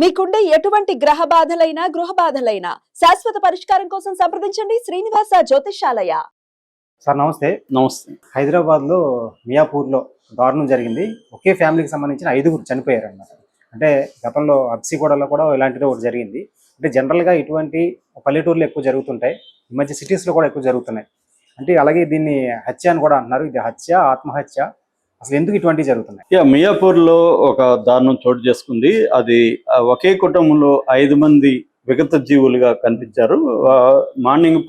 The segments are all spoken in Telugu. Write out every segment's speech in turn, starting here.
మీకుండే ఎటువంటి గ్రహ బాధలైనా గృహ బాధలైనా శాశ్వత పరిష్కారం కోసం సంప్రదించండి శ్రీనివాస జ్యోతిషాలయ. సార్ నమస్తే. నమస్తే. హైదరాబాద్లో మియాపూర్లో దారుణం జరిగింది. ఒకే ఫ్యామిలీకి సంబంధించిన 5గురు చనిపోయారు అన్నమాట. అంటే గతంలో అబ్సిగూడలో కూడా ఇలాంటిది ఒకటి జరిగింది. అంటే జనరల్గా ఇటువంటి పల్లెటూరులో ఎక్కువ జరుగుతుంటాయి, ఈ మధ్య సిటీస్లో కూడా ఎక్కువ జరుగుతున్నాయి. అంటే అలాగే దీన్ని హత్య అని కూడా అంటున్నారు. ఇది హత్య, ఆత్మహత్య, అసలు ఎందుకు ఇటువంటివి జరుగుతున్నాయి? మియాపూర్లో ఒక దారుణం చోటు చేసుకుంది. అది ఒకే కుటుంబంలో 5 మంది విగత జీవులుగా కనిపించారు. మార్నింగ్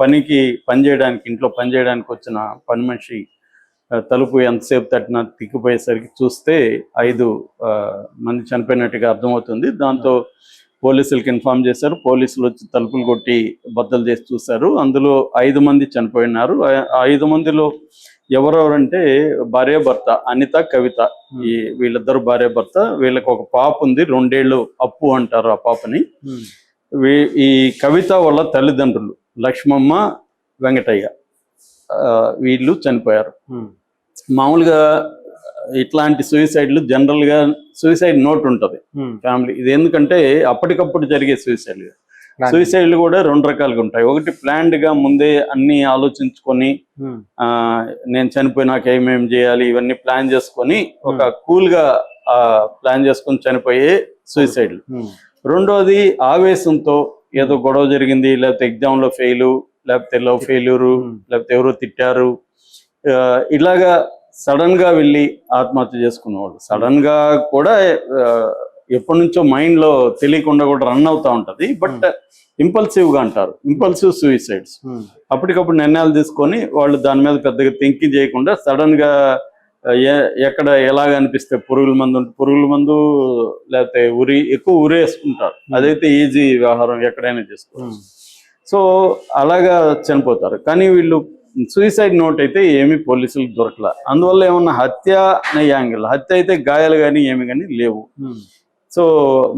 ఇంట్లో పని చేయడానికి వచ్చిన పని మనిషి తలుపు ఎంతసేపు తట్టినా తిక్కిపోయేసరికి చూస్తే 5 మంది చనిపోయినట్టుగా అర్థమవుతుంది. దాంతో పోలీసులకు ఇన్ఫార్మ్ చేశారు. పోలీసులు వచ్చి తలుపులు కొట్టి బద్దలు చేసి చూశారు. అందులో 5 మంది చనిపోయినారు. 5 మందిలో ఎవరెవరంటే భార్యాభర్త అనిత, కవిత. వీళ్ళిద్దరు భార్యాభర్త. వీళ్ళకి ఒక పాప ఉంది, 2 ఏళ్ళు, అప్పు అంటారు ఆ పాపని. ఈ కవిత వాళ్ళ తల్లిదండ్రులు లక్ష్మమ్మ, వెంకటయ్య, వీళ్ళు చనిపోయారు. మామూలుగా ఇట్లాంటి సూసైడ్లు జనరల్గా సూసైడ్ నోట్ ఉంటుంది ఫ్యామిలీ. ఇది ఎందుకంటే అప్పటికప్పుడు జరిగే సూసైడ్లు కూడా 2 రకాలుగా ఉంటాయి. ఒకటి ప్లాన్డ్ గా ముందే అన్ని ఆలోచించుకొని నేను చనిపోయినాక ఏమేమి చేయాలి ఇవన్నీ ప్లాన్ చేసుకొని ఒక కూల్ గా ప్లాన్ చేసుకొని చనిపోయే సూసైడ్లు. రెండోది ఆవేశంతో ఏదో గొడవ జరిగింది, లేకపోతే ఎగ్జామ్ లో ఫెయిల్, లేకపోతే లవ్ ఫెయిల్యూరు, లేకపోతే ఎవరో తిట్టారు, ఇలాగా సడన్ గా వెళ్ళి ఆత్మహత్య చేసుకున్నవాళ్ళు. సడన్ గా కూడా ఎప్పటి నుంచో మైండ్ లో తెలియకుండా కూడా రన్ అవుతా ఉంటది. బట్ ఇంపల్సివ్ గా అంటారు, ఇంపల్సివ్ సూసైడ్స్. అప్పటికప్పుడు నిర్ణయాలు తీసుకొని వాళ్ళు దాని మీద పెద్దగా థింకింగ్ చేయకుండా సడన్ గా ఎక్కడ ఎలాగ అనిపిస్తే పురుగుల మందు లేకపోతే ఎక్కువ ఉరి వేసుకుంటారు. అదైతే ఈజీ వ్యవహారం, ఎక్కడైనా చేసుకోవచ్చు. సో అలాగా చనిపోతారు. కానీ వీళ్ళు సూసైడ్ నోట్ అయితే ఏమీ పోలీసులకు దొరకల. అందువల్ల ఏమన్నా హత్య అనే యాంగిల్, హత్య అయితే గాయాలు కానీ ఏమి కానీ లేవు. సో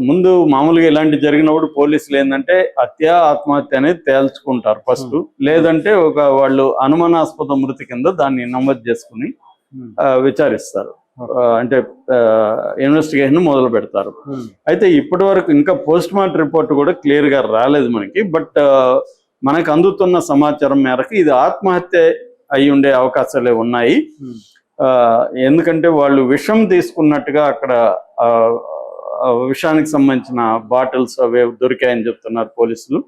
ముందు మామూలుగా ఇలాంటి జరిగినప్పుడు పోలీసులు ఏంటంటే హత్య, ఆత్మహత్య అనేది తేల్చుకుంటారు ఫస్ట్. లేదంటే వాళ్ళు అనుమానాస్పద మృతి కింద దాన్ని నమోదు చేసుకుని విచారిస్తారు. అంటే ఇన్వెస్టిగేషన్ మొదలు పెడతారు. అయితే ఇప్పటి వరకు ఇంకా పోస్ట్ మార్టం రిపోర్ట్ కూడా క్లియర్ గా రాలేదు మనకి. బట్ మనకు అందుతున్న సమాచారం మేరకు ఇది ఆత్మహత్య అయి ఉండే అవకాశాలే ఉన్నాయి. ఎందుకంటే వాళ్ళు విషం తీసుకున్నట్టుగా అక్కడ విషానికి సంబంధించిన బాటిల్స్ అవే దొరికాయని చెప్తున్నారు పోలీసులు.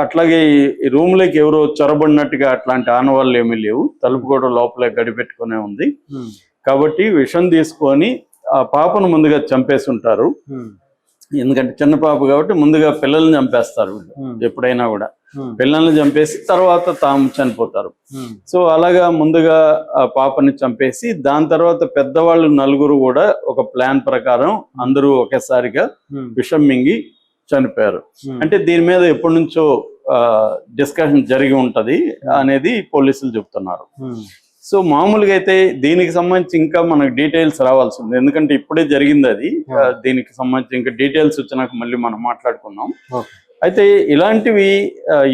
అట్లాగే ఈ రూమ్ లోకి ఎవరో చొరబడినట్టుగా అట్లాంటి ఆనవాళ్ళు ఏమీ లేవు. తలుపు కూడా లోపలే గడిపెట్టుకునే ఉంది. కాబట్టి విషం తీసుకొని ఆ పాపను ముందుగా చంపేసి ఉంటారు. ఎందుకంటే చిన్న పాప కాబట్టి ముందుగా పిల్లల్ని చంపేస్తారు వీళ్ళు. ఎప్పుడైనా కూడా పిల్లల్ని చంపేసి తర్వాత తాము చనిపోతారు. సో అలాగా ముందుగా ఆ పాపని చంపేసి దాని తర్వాత పెద్దవాళ్ళు 4 కూడా ఒక ప్లాన్ ప్రకారం అందరూ ఒకేసారిగా విషం మింగి చనిపోయారు. అంటే దీని మీద ఎప్పటి నుంచో డిస్కషన్ జరిగి ఉంటది అనేది పోలీసులు చెప్తున్నారు. సో మామూలుగా అయితే దీనికి సంబంధించి ఇంకా మనకు డీటెయిల్స్ రావాల్సి ఉంది. ఎందుకంటే ఇప్పుడే జరిగింది అది. దీనికి సంబంధించి ఇంకా డీటెయిల్స్ వచ్చినాక మళ్ళీ మనం మాట్లాడుకుందాం. అయితే ఇలాంటివి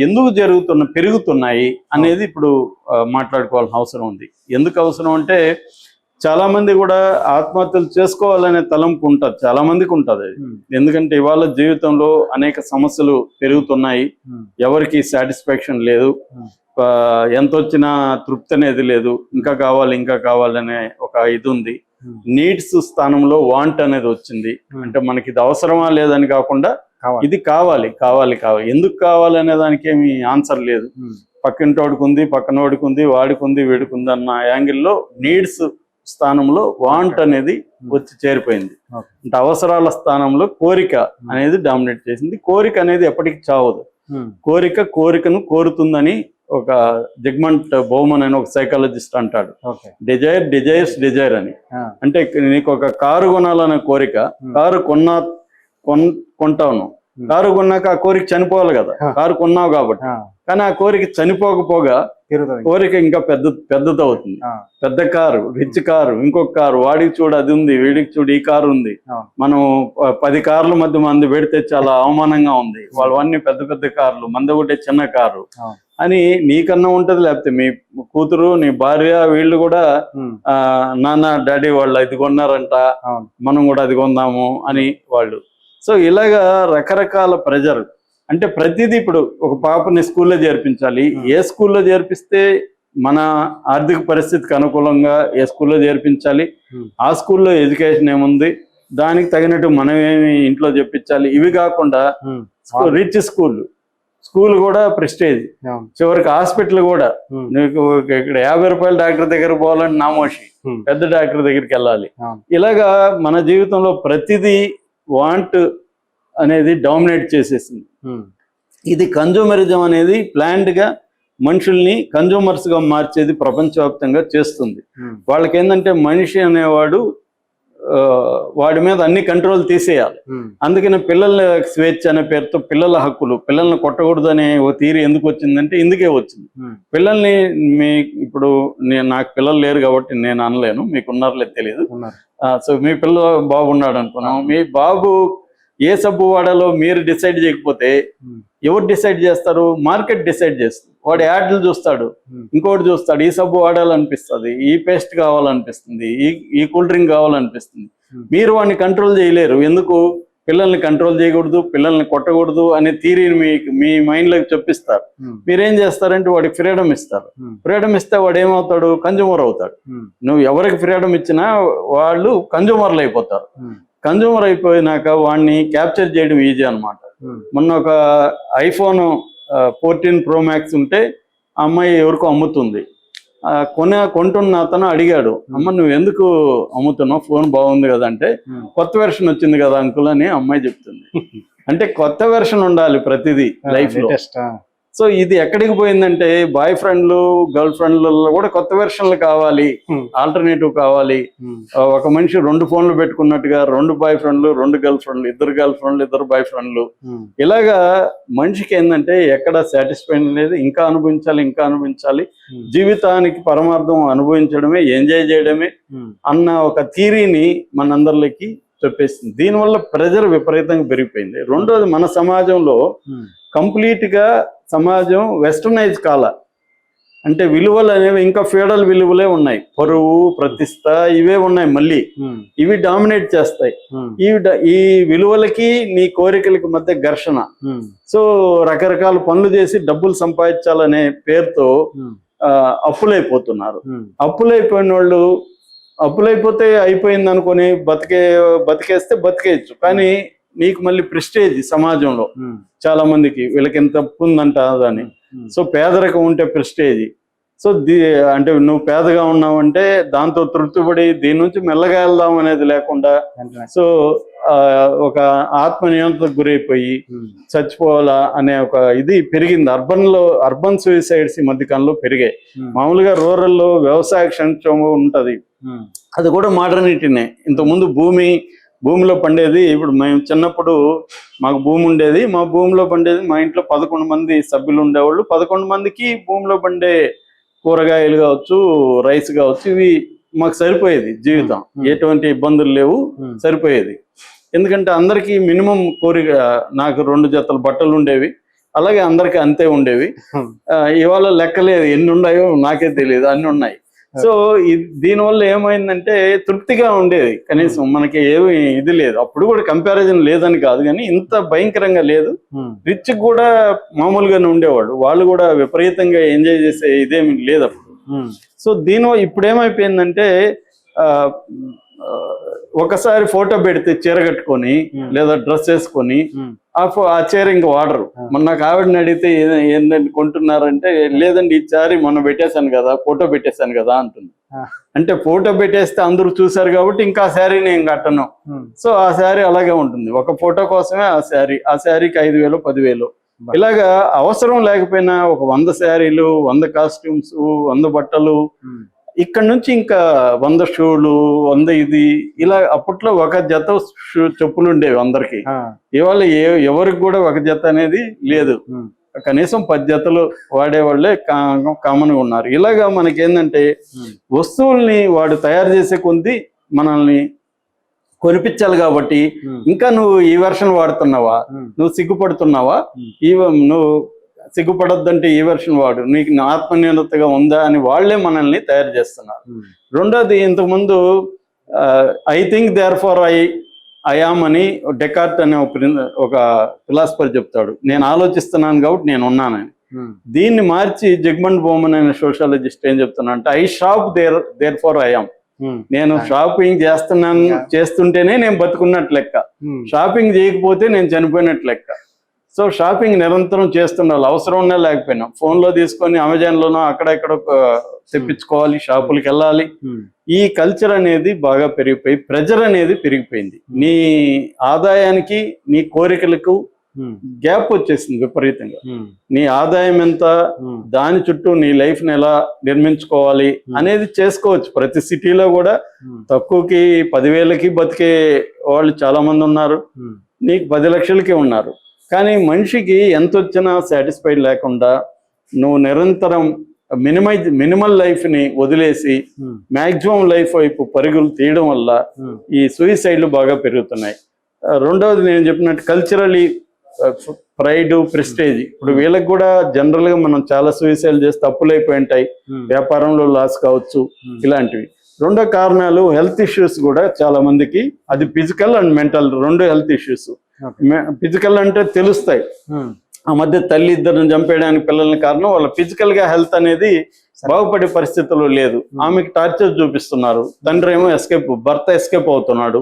ఎందుకు పెరుగుతున్నాయి అనేది ఇప్పుడు మాట్లాడుకోవాల్సిన అవసరం ఉంది. ఎందుకు అవసరం అంటే చాలా మంది కూడా ఆత్మహత్యలు చేసుకోవాలనే తలంపు ఉంటుంది, చాలా మందికి ఉంటుంది. ఎందుకంటే ఇవాళ జీవితంలో అనేక సమస్యలు పెరుగుతున్నాయి. ఎవరికి సాటిస్ఫాక్షన్ లేదు, ఎంత వచ్చినా తృప్తి అనేది లేదు, ఇంకా కావాలనే ఒక ఇది ఉంది. నీడ్స్ స్థానంలో వాంట్ అనేది వచ్చింది. అంటే మనకి ఇది అవసరమా లేదని కాకుండా ఇది కావాలి. ఎందుకు కావాలి అనే దానికి ఏమి ఆన్సర్ లేదు. పక్కింటోడికి ఉంది, పక్కనోడికి ఉంది, వాడికి వీడికి అన్న యాంగిల్లో నీడ్స్ స్థానంలో వాంట్ అనేది వచ్చి చేరిపోయింది. అంటే అవసరాల స్థానంలో కోరిక అనేది డామినేట్ చేసింది. కోరిక అనేది ఎప్పటికీ చావదు. కోరికను కోరుతుందని ఒక జిగ్మంట్ బౌమన్ అని ఒక సైకాలజిస్ట్ అంటాడు. డిజైర్ అని. అంటే నీకు ఒక కారు కొనాలనే కోరిక, కారు కొంటాను, కారు కొన్నాక ఆ కోరిక చనిపోవాలి కదా, కారు కొన్నావు కాబట్టి. కానీ ఆ కోరిక చనిపోకపోగా కోరిక ఇంకా పెద్దదవుతుంది. పెద్ద కారు, రిచ్ కారు, ఇంకొక కారు, వాడికి చూడు అది ఉంది, వీడికి చూడు ఈ కారు ఉంది. మనం 10 కార్ల మధ్య మంది పెడితే చాలా అవమానంగా ఉంది. వాళ్ళు అన్ని పెద్ద కార్లు, మంది ఒకటే చిన్న కారు. అని నీకన్నా ఉంటది, లేకపోతే మీ కూతురు నీ భార్య వీళ్ళు కూడా నాన్న డాడీ వాళ్ళు అది కొన్నారంట, మనం కూడా అది కొందాము అని వాళ్ళు. సో ఇలాగా రకరకాల ప్రెజర్. అంటే ప్రతిదీ ఇప్పుడు ఒక పాపని స్కూల్లో చేర్పించాలి, ఏ స్కూల్లో చేర్పిస్తే మన ఆర్థిక పరిస్థితికి అనుకూలంగా ఏ స్కూల్లో చేర్పించాలి, ఆ స్కూల్లో ఎడ్యుకేషన్ ఏముంది, దానికి తగినట్టు మనం ఏమి ఇంట్లో చెప్పించాలి. ఇవి కాకుండా రిచ్ స్కూల్ కూడా ప్రెస్టేజ్, చివరికి హాస్పిటల్ కూడా నీకు ఇక్కడ 50 రూపాయల డాక్టర్ దగ్గర పోవాలంటే నామోషి, పెద్ద డాక్టర్ దగ్గరికి వెళ్ళాలి. ఇలాగా మన జీవితంలో ప్రతిదీ వాంట్ అనేది డామినేట్ చేసేసింది. ఇది కన్జ్యూమరిజం అనేది ప్లాంట్ గా మనుషుల్ని కన్జ్యూమర్స్ గా మార్చేది ప్రపంచవ్యాప్తంగా చేస్తుంది. వాళ్ళకి ఏంటంటే మనిషి అనేవాడు వాడి మీద అన్ని కంట్రోల్ తీసేయాలి. అందుకని పిల్లల స్వేచ్ఛ అనే పేరుతో పిల్లల హక్కులు, పిల్లల్ని కొట్టకూడదు అనే ఓ థియరీ ఎందుకు వచ్చిందంటే ఇందుకే వచ్చింది. పిల్లల్ని ఇప్పుడు నాకు పిల్లలు లేరు కాబట్టి నేను అనలేను, మీకు ఉన్నారో లేదు తెలియదు. సో మీ పిల్ల బాగున్నాడు అనుకున్నాం, మీ బాబు ఏ సబ్బు వాడాలో మీరు డిసైడ్ చేయకపోతే ఎవరు డిసైడ్ చేస్తారు? మార్కెట్ డిసైడ్ చేస్తుంది. వాడు యాడ్లు చూస్తాడు, ఇంకోటి చూస్తాడు, ఈ సబ్బు వాడాలనిపిస్తుంది, ఈ పేస్ట్ కావాలనిపిస్తుంది, ఈ కూల్ డ్రింక్ కావాలనిపిస్తుంది. మీరు వాడిని కంట్రోల్ చేయలేరు. ఎందుకు? పిల్లల్ని కంట్రోల్ చేయకూడదు, పిల్లల్ని కొట్టకూడదు అనే థియరీని మీ మైండ్ లోకి చెప్పిస్తారు. మీరేం చేస్తారంటే వాడికి ఫ్రీడమ్ ఇస్తారు. ఫ్రీడమ్ ఇస్తే వాడు ఏమవుతాడు? కన్జ్యూమర్ అవుతాడు. నువ్వు ఎవరికి ఫ్రీడమ్ ఇచ్చినా వాళ్ళు కన్జ్యూమర్లు అయిపోతారు. కన్జ్యూమర్ అయిపోయినాక వాడిని క్యాప్చర్ చేయడం ఈజీ అనమాట. మొన్న ఒక ఐఫోన్ 14 Pro Max ఉంటే ఆ అమ్మాయి ఎవరికో అమ్ముతుంది. కొంటున్న అతను అడిగాడు, అమ్మ నువ్వు ఎందుకు అమ్ముతున్నావు, ఫోన్ బాగుంది కదా అంటే, కొత్త వెర్షన్ వచ్చింది కదా అంకుల్ అని అమ్మాయి చెప్తుంది. అంటే కొత్త వెర్షన్ ఉండాలి ప్రతిదీ లైఫ్ లో. సో ఇది ఎక్కడికి పోయిందంటే బాయ్ ఫ్రెండ్లు గర్ల్ ఫ్రెండ్లలో కూడా కొత్త వెర్షన్లు కావాలి, ఆల్టర్నేటివ్ కావాలి. ఒక మనిషి 2 ఫోన్లు పెట్టుకున్నట్టుగా 2 బాయ్ ఫ్రెండ్లు, 2 గర్ల్ ఫ్రెండ్లు, 2 గర్ల్ ఫ్రెండ్లు, 2 బాయ్ ఫ్రెండ్లు. ఇలాగా మనిషికి ఏంటంటే ఎక్కడ సాటిస్ఫై లేదు, ఇంకా అనుభవించాలి. జీవితానికి పరమార్థం అనుభవించడమే, ఎంజాయ్ చేయడమే అన్న ఒక థియరీని మనందరిలోకి చెప్పేసింది. దీనివల్ల ప్రెజర్ విపరీతంగా పెరిగిపోయింది. రెండోది, మన సమాజంలో కంప్లీట్ గా సమాజం వెస్టర్నైజ్ కాల, అంటే విలువలు అనేవి ఇంకా ఫ్యూడల్ విలువలే ఉన్నాయి. పరువు, ప్రతిష్ట ఇవే ఉన్నాయి. మళ్ళీ ఇవి డామినేట్ చేస్తాయి. ఈ విలువలకి నీ కోరికలకి మధ్య ఘర్షణ. సో రకరకాల పనులు చేసి డబ్బులు సంపాదించాలనే పేరుతో అప్పులైపోతున్నారు. అప్పులైపోయిన వాళ్ళు అప్పులైపోతే అయిపోయింది అనుకుని బతికేస్తే బతికేయచ్చు. కానీ నీకు మళ్ళీ ప్రెస్టేజ్ సమాజంలో చాలా మందికి, వీళ్ళకి ఎంత అప్పు ఉందంట అని. సో పేదరికం ఉంటే ప్రెస్టేజ్. సో అంటే నువ్వు పేదగా ఉన్నావంటే దాంతో తృప్తిపడి దీని నుంచి మెల్లగా వెళ్దాం అనేది లేకుండా, సో ఒక ఆత్మ నియంత్రణకు గురైపోయి చచ్చిపోవాలా అనే ఒక ఇది పెరిగింది. అర్బన్ సూసైడ్స్ ఈ మధ్య కాలంలో పెరిగాయి. మామూలుగా రూరల్లో వ్యవసాయ సంక్షోభం ఉంటది, అది కూడా మోడర్నిటీనే. ఇంతకుముందు భూమిలో పండేది. ఇప్పుడు మేము చిన్నప్పుడు మాకు భూమి ఉండేది, మా భూమిలో పండేది, మా ఇంట్లో 11 మంది సభ్యులు ఉండేవాళ్ళు. 11 మందికి భూమిలో పండే కూరగాయలు కావచ్చు, రైస్ కావచ్చు, ఇవి మాకు సరిపోయేది జీవితం. ఎటువంటి ఇబ్బందులు లేవు, సరిపోయేది. ఎందుకంటే అందరికి మినిమం కోరిక, నాకు 2 జతల బట్టలు ఉండేవి, అలాగే అందరికి అంతే ఉండేవి. ఇవాళ లెక్కలేదు, ఎన్ని ఉన్నాయో నాకే తెలియదు, అన్ని ఉన్నాయి. సో దీనివల్ల ఏమైందంటే తృప్తిగా ఉండేది. కనీసం మనకి ఏమి ఇది లేదు. అప్పుడు కూడా కంపారిజన్ లేదని కాదు, కానీ ఇంత భయంకరంగా లేదు. రిచ్ కూడా మామూలుగానే ఉండేవాళ్ళు, వాళ్ళు కూడా విపరీతంగా ఎంజాయ్ చేసే ఇదేమి లేదు అప్పుడు. సో ఇప్పుడు ఏమైపోయిందంటే ఒకసారి ఫోటో పెడితే చీర కట్టుకొని లేదా డ్రెస్ వేసుకొని ఆ చీర ఇంకా వాడరు. మొన్న నాకు ఆవిడని అడిగితే ఏంటంటే కొంటున్నారంటే, లేదండి ఈ చారీ మొన్న పెట్టేశాను కదా, ఫోటో పెట్టేశాను కదా అంటుంది. అంటే ఫోటో పెట్టేస్తే అందరూ చూసారు కాబట్టి ఇంకా ఆ శారీ నేను కట్టను. సో ఆ శారీ అలాగే ఉంటుంది, ఒక ఫోటో కోసమే ఆ శారీకి 5,000 10,000. ఇలాగా అవసరం లేకపోయినా ఒక 100 శారీలు, 100 కాస్ట్యూమ్స్, 100 బట్టలు, ఇక్కడ నుంచి ఇంకా 100 షూలు, 100 ఇది, ఇలా. అప్పట్లో ఒక జత చెప్పులు ఉండేవి అందరికి. ఇవాళ ఎవరికి కూడా ఒక జత అనేది లేదు. కనీసం 10 జతలు వాడేవాళ్ళే కామన్ గా ఉన్నారు. ఇలాగా మనకి ఏంటంటే వస్తువుల్ని వాడు తయారు చేసే కొద్ది మనల్ని కొనిపించాలి కాబట్టి, ఇంకా నువ్వు ఈ వెర్షన్ వాడుతున్నావా, నువ్వు సిగ్గుపడుతున్నావా, నువ్వు సిగ్గుపడొద్దంటే ఈ వెర్షన్ వాడు, నీకు ఆత్మనిర్భరతగా ఉందా అని వాళ్ళే మనల్ని తయారు చేస్తున్నారు. రెండోది, ఇంతకుముందు I think therefore I am అని డెకార్ట్ అనే ఒక ఫిలాసఫర్ చెప్తాడు, నేను ఆలోచిస్తున్నాను కాబట్టి నేను ఉన్నానని. దీన్ని మార్చి జిగ్మండ్ బౌమన్ అనే సోషాలజిస్ట్ ఏం చెప్తున్నా అంటే I shop therefore I am. నేను షాపింగ్ చేస్తుంటేనే నేను బతుకున్నట్టు లెక్క, షాపింగ్ చేయకపోతే నేను చనిపోయినట్టు లెక్క. సో షాపింగ్ నిరంతరం చేస్తుండాలి, అవసరం ఉన్నా లేకపోయినా. ఫోన్లో తీసుకొని అమెజాన్లోనో అక్కడెక్కడ తెప్పించుకోవాలి, షాపులకు వెళ్ళాలి. ఈ కల్చర్ అనేది బాగా పెరిగిపోయి ప్రెజర్ అనేది పెరిగిపోయింది. నీ ఆదాయానికి నీ కోరికలకు గ్యాప్ వచ్చేసింది విపరీతంగా. నీ ఆదాయం ఎంత, దాని చుట్టూ నీ లైఫ్ ని ఎలా నిర్మించుకోవాలి అనేది చేసుకోవచ్చు. ప్రతి సిటీలో కూడా తక్కువకి 10,000కి బతికే వాళ్ళు చాలా మంది ఉన్నారు, నీకు 10 లక్షలకి ఉన్నారు. కానీ మనిషికి ఎంత వచ్చినా సాటిస్ఫైడ్ లేకుండా నువ్వు నిరంతరం మినిమల్ లైఫ్ ని వదిలేసి మాక్సిమం లైఫ్ వైపు పరుగులు తీయడం వల్ల ఈ సూయిసైడ్లు బాగా పెరుగుతున్నాయి. రెండవది, నేను చెప్పినట్టు కల్చరలీ ప్రైడ్, ప్రెస్టేజ్. ఇప్పుడు వీళ్ళకి కూడా జనరల్ గా మనం చాలా సూయిసైడ్ చేసి తప్పులైపోయి ఉంటాయి, వ్యాపారంలో లాస్ కావచ్చు, ఇలాంటివి. రెండో కారణాలు హెల్త్ ఇష్యూస్ కూడా చాలా మందికి. అది ఫిజికల్ అండ్ మెంటల్ రెండు హెల్త్ ఇష్యూస్. ఫిజికల్ అంటే తెలుస్తాయి, ఆ మధ్య తల్లి ఇద్దరిని చంపేయడానికి పిల్లల్ని కారణం వాళ్ళ ఫిజికల్ గా హెల్త్ అనేది బాగుపడే పరిస్థితుల్లో లేదు. ఆమెకి టార్చర్ చూపిస్తున్నారు, తండ్రి ఏమో భర్త ఎస్కేప్ అవుతున్నాడు.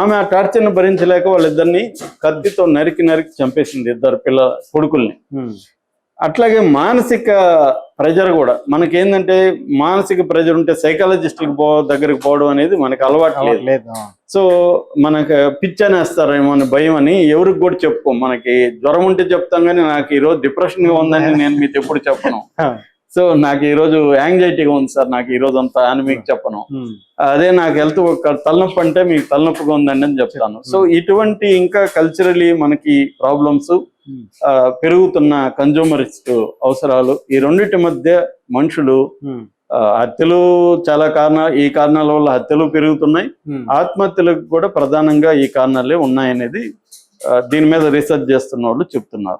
ఆమె ఆ టార్చర్ ని భరించలేక వాళ్ళిద్దరిని కత్తితో నరికి చంపేసింది, ఇద్దరు కొడుకుల్ని. అట్లాగే మానసిక ప్రెజర్ కూడా మనకేందంటే, మానసిక ప్రెజర్ ఉంటే సైకాలజిస్ట్కి దగ్గరికి పోవడం అనేది మనకు అలవాటు లేదు. సో మనకు పిచ్చనేస్తారేమో అని భయం అని ఎవరికి కూడా చెప్పుకోం. మనకి జ్వరం ఉంటే చెప్తాం, కానీ నాకు ఈరోజు డిప్రెషన్ గా ఉందని నేను మీకు ఎప్పుడు చెప్పను. సో నాకు ఈరోజు యాంగ్జైటీగా ఉంది సార్, నాకు ఈరోజు అంతా అని మీకు చెప్పను. అదే నాకు హెల్త్ తలనొప్పి అంటే మీకు తలనొప్పిగా ఉందండి అని చెప్తాను. సో ఇటువంటి ఇంకా కల్చరలీ మనకి ప్రాబ్లమ్స్, పెరుగుతున్న కన్జ్యూమరిస్ట్ అవసరాలు, ఈ రెండింటి మధ్య మనుషులు హత్యలు చాలా ఈ కారణాల వల్ల హత్యలు పెరుగుతున్నాయి. ఆత్మహత్యలకు కూడా ప్రధానంగా ఈ కారణాలే ఉన్నాయనేది దీని మీద రీసెర్చ్ చేస్తున్న వాళ్ళు చెప్తున్నారు.